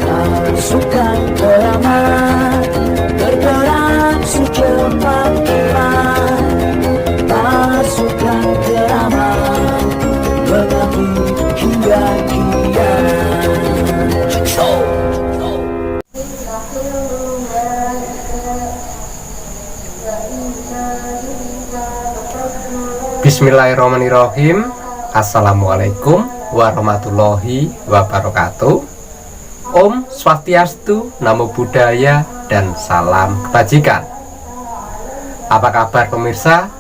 Pasukan keramat bergerak secepat kilat. Pasukan keramat mengabdi hingga kiamat. Bismillahirrahmanirrahim. Assalamualaikum warahmatullahi wabarakatuh. Om Swastiastu, Namo Buddhaya, dan salam kebajikan. Apa kabar pemirsa?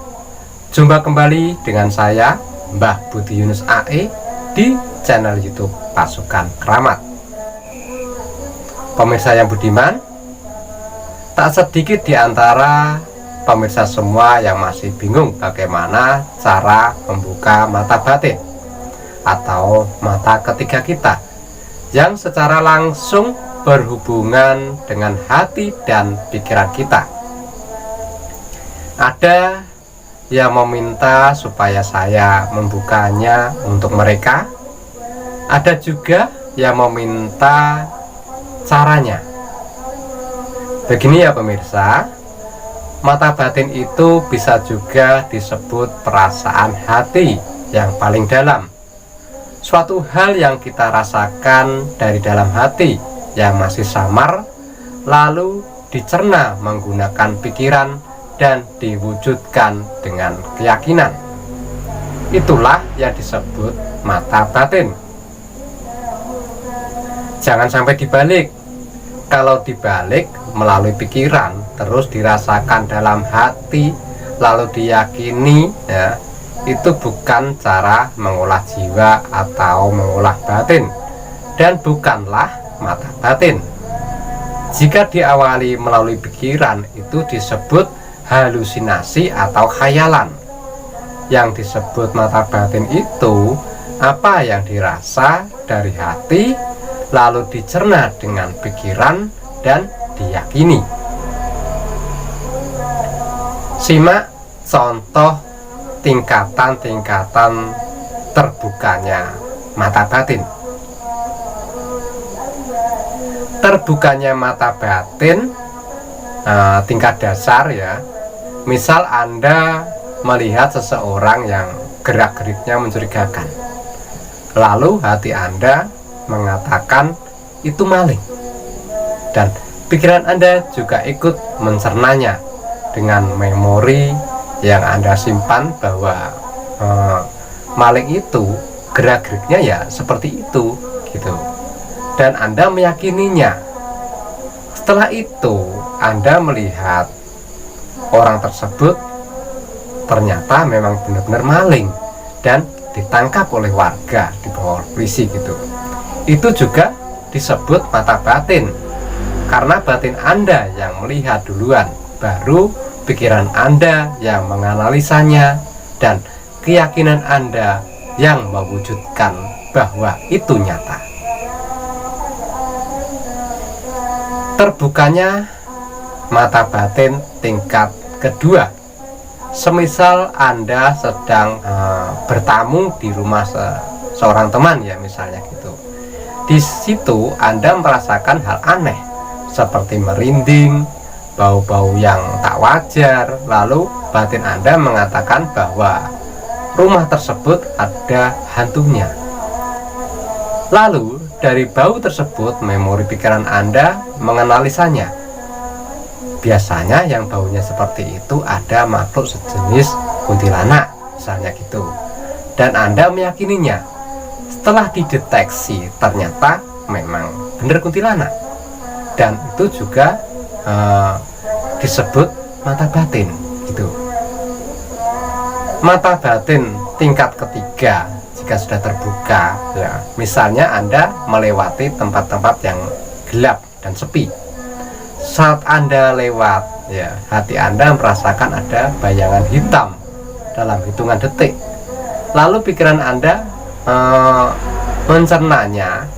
Jumpa kembali dengan saya, Mbah Budi Yunus AE, di channel YouTube Pasukan Keramat. Pemirsa yang budiman, tak sedikit di antara pemirsa semua yang masih bingung bagaimana cara membuka mata batin atau mata ketiga kita yang secara langsung berhubungan dengan hati dan pikiran kita. Ada yang meminta supaya saya membukanya untuk mereka. Ada juga yang meminta caranya. Begini ya pemirsa, mata batin itu bisa juga disebut perasaan hati yang paling dalam. Suatu hal yang kita rasakan dari dalam hati yang masih samar, lalu dicerna menggunakan pikiran dan diwujudkan dengan keyakinan. Itulah yang disebut mata batin. Jangan sampai dibalik. Kalau dibalik melalui pikiran terus dirasakan dalam hati lalu diyakini, ya, itu bukan cara mengolah jiwa atau mengolah batin, dan bukanlah mata batin. Jika diawali melalui pikiran, itu disebut halusinasi atau khayalan. Yang disebut mata batin itu apa yang dirasa dari hati lalu dicerna dengan pikiran dan diyakini. Simak contoh tingkatan-tingkatan terbukanya mata batin. Terbukanya mata batin tingkat dasar, ya. Misal Anda melihat seseorang yang gerak-geriknya mencurigakan, lalu hati Anda mengatakan itu maling, dan pikiran Anda juga ikut mencernanya dengan memori yang Anda simpan bahwa maling itu gerak-geriknya ya seperti itu gitu, dan Anda meyakininya. Setelah itu Anda melihat orang tersebut ternyata memang benar-benar maling dan ditangkap oleh warga, dibawa polisi gitu. Itu juga disebut mata batin, karena batin Anda yang melihat duluan, baru pikiran Anda yang menganalisanya, dan keyakinan Anda yang mewujudkan bahwa itu nyata. Terbukanya mata batin tingkat kedua, semisal Anda sedang bertamu di rumah seorang teman, ya, misalnya gitu. Di situ Anda merasakan hal aneh seperti merinding, bau-bau yang tak wajar, lalu batin Anda mengatakan bahwa rumah tersebut ada hantunya. Lalu dari bau tersebut memori pikiran Anda menganalisanya. Biasanya yang baunya seperti itu ada makhluk sejenis kuntilanak, misalnya gitu, dan Anda meyakininya. Setelah dideteksi ternyata memang benar kuntilanak, dan itu juga disebut mata batin gitu. Mata batin tingkat ketiga jika sudah terbuka, ya, misalnya Anda melewati tempat-tempat yang gelap dan sepi. Saat Anda lewat, ya, hati Anda merasakan ada bayangan hitam dalam hitungan detik. Lalu pikiran Anda mencernanya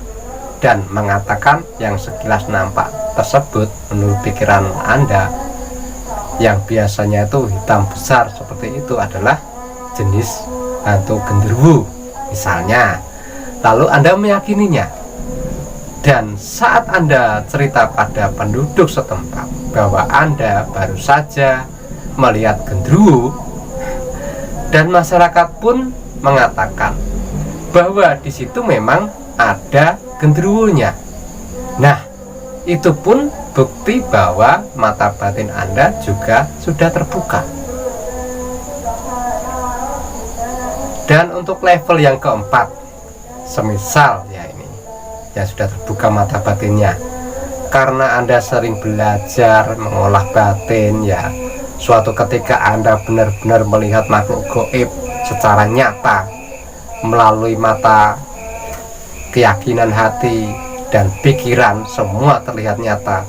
dan mengatakan yang sekilas nampak tersebut menurut pikiran Anda yang biasanya itu hitam besar seperti itu adalah jenis hantu genderuwo misalnya. Lalu Anda meyakininya, Dan saat Anda cerita pada penduduk setempat bahwa Anda baru saja melihat genderuwo, dan masyarakat pun mengatakan bahwa di situ memang ada genderuwonya. Nah, itu pun bukti bahwa mata batin Anda juga sudah terbuka. Dan untuk level yang keempat, semisal ya ini ya sudah terbuka mata batinnya, karena Anda sering belajar mengolah batin, ya suatu ketika Anda benar-benar melihat makhluk gaib secara nyata melalui mata keyakinan hati dan pikiran, semua terlihat nyata.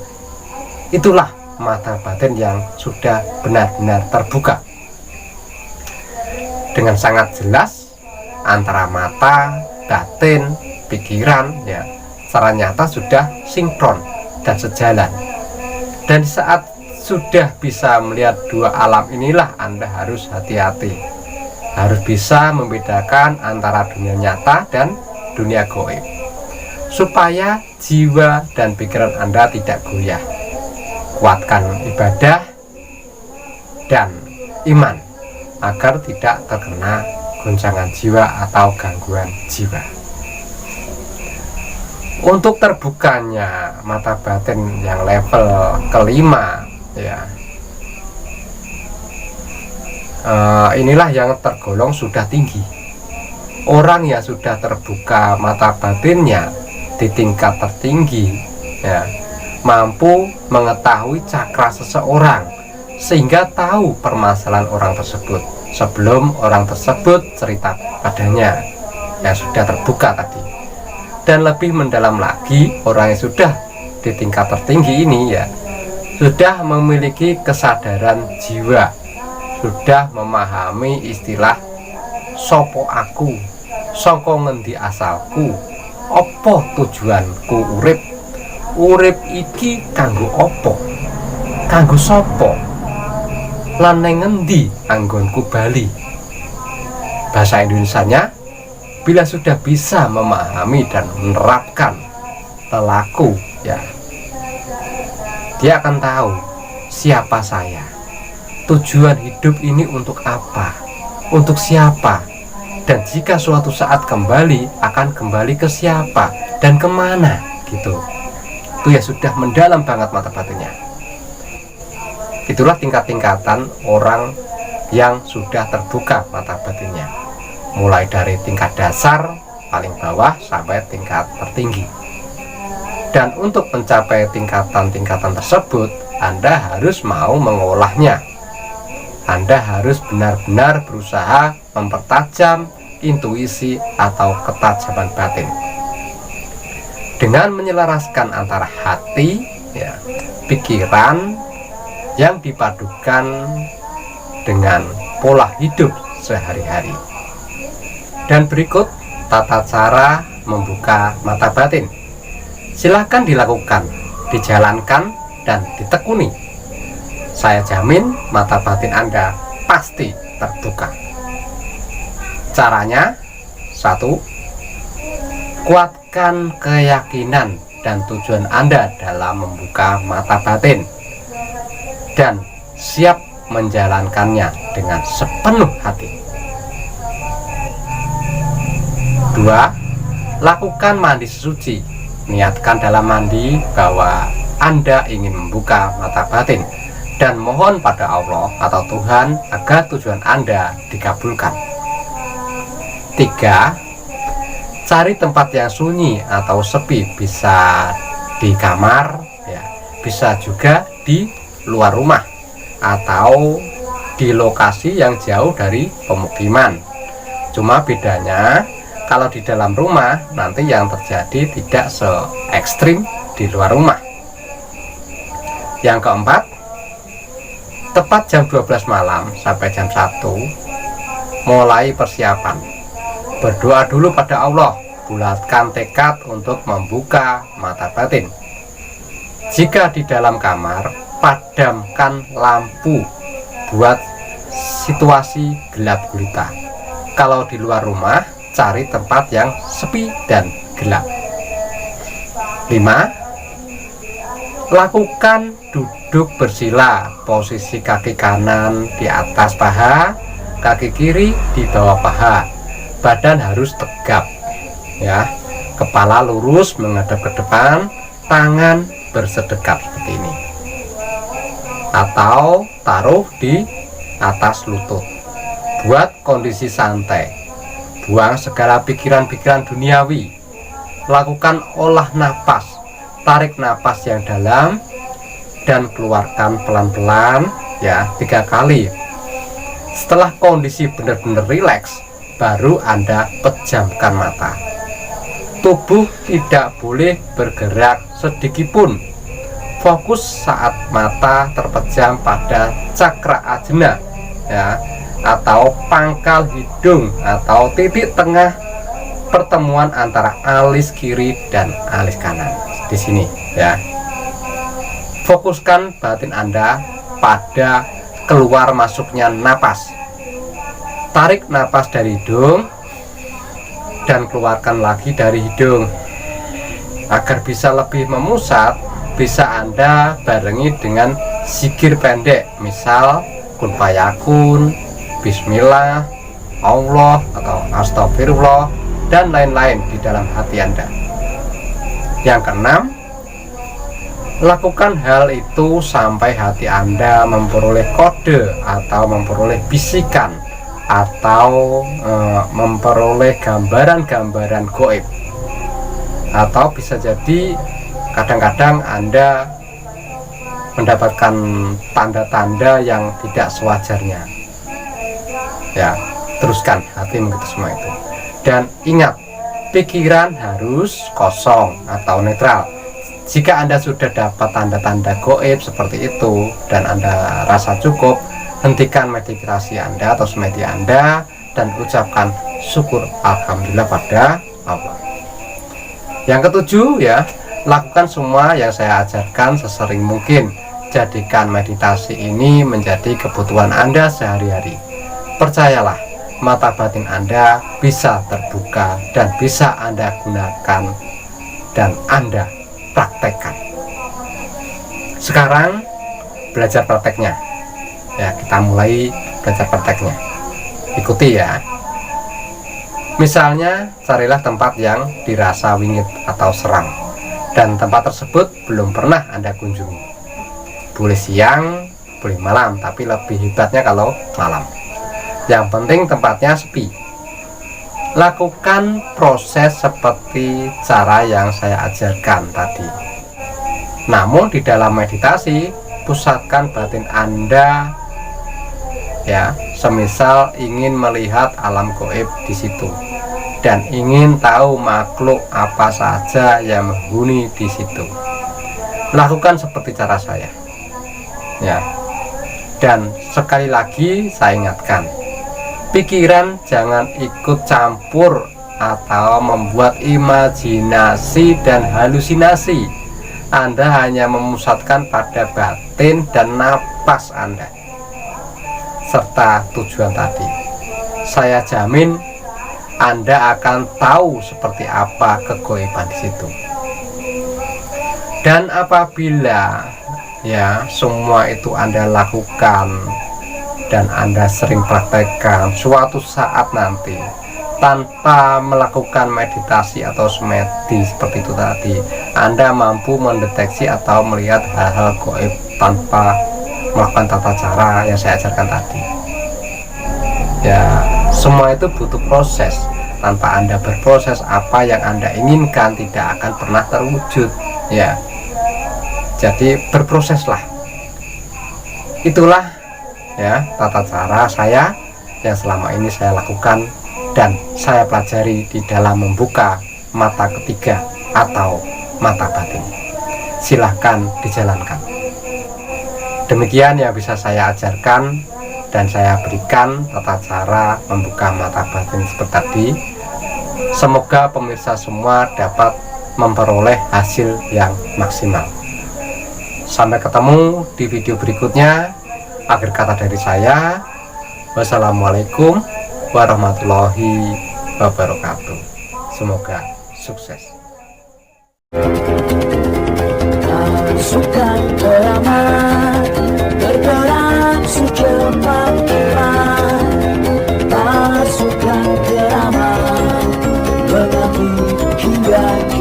Itulah mata batin yang sudah benar-benar terbuka dengan sangat jelas antara mata, batin, pikiran, ya secara nyata sudah sinkron dan sejalan. Dan saat sudah bisa melihat dua alam inilah Anda harus hati-hati, harus bisa membedakan antara dunia nyata dan dunia gaib, supaya jiwa dan pikiran Anda tidak goyah. Kuatkan ibadah dan iman agar tidak terkena goncangan jiwa atau gangguan jiwa. Untuk terbukanya mata batin yang level kelima, ya inilah yang tergolong sudah tinggi. Orang yang sudah terbuka mata batinnya di tingkat tertinggi, ya mampu mengetahui cakra seseorang sehingga tahu permasalahan orang tersebut sebelum orang tersebut cerita padanya, yang sudah terbuka tadi. Dan lebih mendalam lagi, orang yang sudah di tingkat tertinggi ini ya sudah memiliki kesadaran jiwa, sudah memahami istilah sopo aku, saka ngendi asalku, opo tujuanku urip, urip iki kanggo opo, kanggo sopo, lan nang ngendi anggonku bali. Bahasa Indonesianya, bila sudah bisa memahami dan menerapkan perilaku, ya dia akan tahu siapa saya, tujuan hidup ini untuk apa, untuk siapa, dan jika suatu saat kembali akan kembali ke siapa dan kemana gitu. Itu ya sudah mendalam banget mata batinnya. Itulah tingkat-tingkatan orang yang sudah terbuka mata batinnya, mulai dari tingkat dasar paling bawah sampai tingkat tertinggi. Dan untuk mencapai tingkatan-tingkatan tersebut, Anda harus mau mengolahnya. Anda harus benar-benar berusaha mempertajam intuisi atau ketajaman batin dengan menyelaraskan antara hati, ya, pikiran yang dipadukan dengan pola hidup sehari-hari. Dan berikut tata cara membuka mata batin. Silakan dilakukan, dijalankan, dan ditekuni. Saya jamin mata batin Anda pasti terbuka. Caranya, 1. Kuatkan keyakinan dan tujuan Anda dalam membuka mata batin, dan siap menjalankannya dengan sepenuh hati. 2. Lakukan mandi sesuci. Niatkan dalam mandi bahwa Anda ingin membuka mata batin dan mohon pada Allah atau Tuhan agar tujuan Anda dikabulkan. 3. Cari tempat yang sunyi atau sepi, bisa di kamar, ya, bisa juga di luar rumah atau di lokasi yang jauh dari pemukiman. Cuma bedanya, kalau di dalam rumah nanti yang terjadi tidak se ekstrim di luar rumah. Yang keempat, tepat jam 12 malam sampai jam 1 mulai persiapan. Berdoa dulu pada Allah, bulatkan tekad untuk membuka mata batin. Jika di dalam kamar, padamkan lampu buat situasi gelap gulita. Kalau di luar rumah, cari tempat yang sepi dan gelap. 5. Lakukan duduk bersila, posisi kaki kanan di atas paha, kaki kiri di bawah paha, badan harus tegap ya, kepala lurus menghadap ke depan, tangan bersedekap seperti ini, atau taruh di atas lutut. Buat kondisi santai, buang segala pikiran-pikiran duniawi, lakukan olah napas, tarik napas yang dalam dan keluarkan pelan-pelan ya 3 kali. Setelah kondisi benar-benar rileks, baru Anda pejamkan mata. Tubuh tidak boleh bergerak sedikitpun. Fokus saat mata terpejam pada cakra ajna ya, atau pangkal hidung atau titik tengah pertemuan antara alis kiri dan alis kanan di sini ya. Fokuskan batin Anda pada keluar masuknya napas. Tarik napas dari hidung dan keluarkan lagi dari hidung. Agar bisa lebih memusat, bisa Anda barengi dengan zikir pendek, misal kun fayakun, bismillah, Allah atau astagfirullah dan lain-lain di dalam hati Anda. Yang keenam, lakukan hal itu sampai hati Anda memperoleh kode atau memperoleh bisikan atau memperoleh gambaran-gambaran gaib, atau bisa jadi kadang-kadang Anda mendapatkan tanda-tanda yang tidak sewajarnya ya. Teruskan hati begitu semua itu, dan ingat, pikiran harus kosong atau netral. Jika Anda sudah dapat tanda-tanda gaib seperti itu dan Anda rasa cukup, hentikan meditasi Anda atau semedi Anda dan ucapkan syukur alhamdulillah pada Allah. Yang ketujuh ya, lakukan semua yang saya ajarkan sesering mungkin. Jadikan meditasi ini menjadi kebutuhan Anda sehari-hari. Percayalah, mata batin Anda bisa terbuka dan bisa Anda gunakan dan Anda praktekkan. Sekarang belajar prakteknya ya, kita mulai belajar prakteknya. Ikuti ya. Misalnya, carilah tempat yang dirasa wingit atau seram dan tempat tersebut belum pernah Anda kunjungi. Boleh siang, boleh malam, tapi lebih hebatnya kalau malam. Yang penting tempatnya sepi. Lakukan proses seperti cara yang saya ajarkan tadi. Namun di dalam meditasi, pusatkan batin Anda ya, semisal ingin melihat alam gaib di situ dan ingin tahu makhluk apa saja yang menghuni di situ. Lakukan seperti cara saya ya. Dan sekali lagi saya ingatkan, pikiran jangan ikut campur atau membuat imajinasi dan halusinasi. Anda hanya memusatkan pada batin dan napas Anda serta tujuan tadi. Saya jamin Anda akan tahu seperti apa kegoiban di situ. Dan apabila ya semua itu Anda lakukan dan Anda sering praktekkan, suatu saat nanti tanpa melakukan meditasi atau semedi seperti itu tadi, Anda mampu mendeteksi atau melihat hal-hal gaib tanpa melakukan tata cara yang saya ajarkan tadi ya. Semua itu butuh proses. Tanpa Anda berproses, apa yang Anda inginkan tidak akan pernah terwujud ya. Jadi berproseslah. Itulah ya tata cara saya yang selama ini saya lakukan dan saya pelajari di dalam membuka mata ketiga atau mata batin. Silahkan dijalankan. Demikian yang bisa saya ajarkan dan saya berikan tata cara membuka mata batin seperti tadi. Semoga pemirsa semua dapat memperoleh hasil yang maksimal. Sampai ketemu di video berikutnya. Akhir kata dari saya, wassalamualaikum warahmatullahi wabarakatuh. Semoga sukses. suka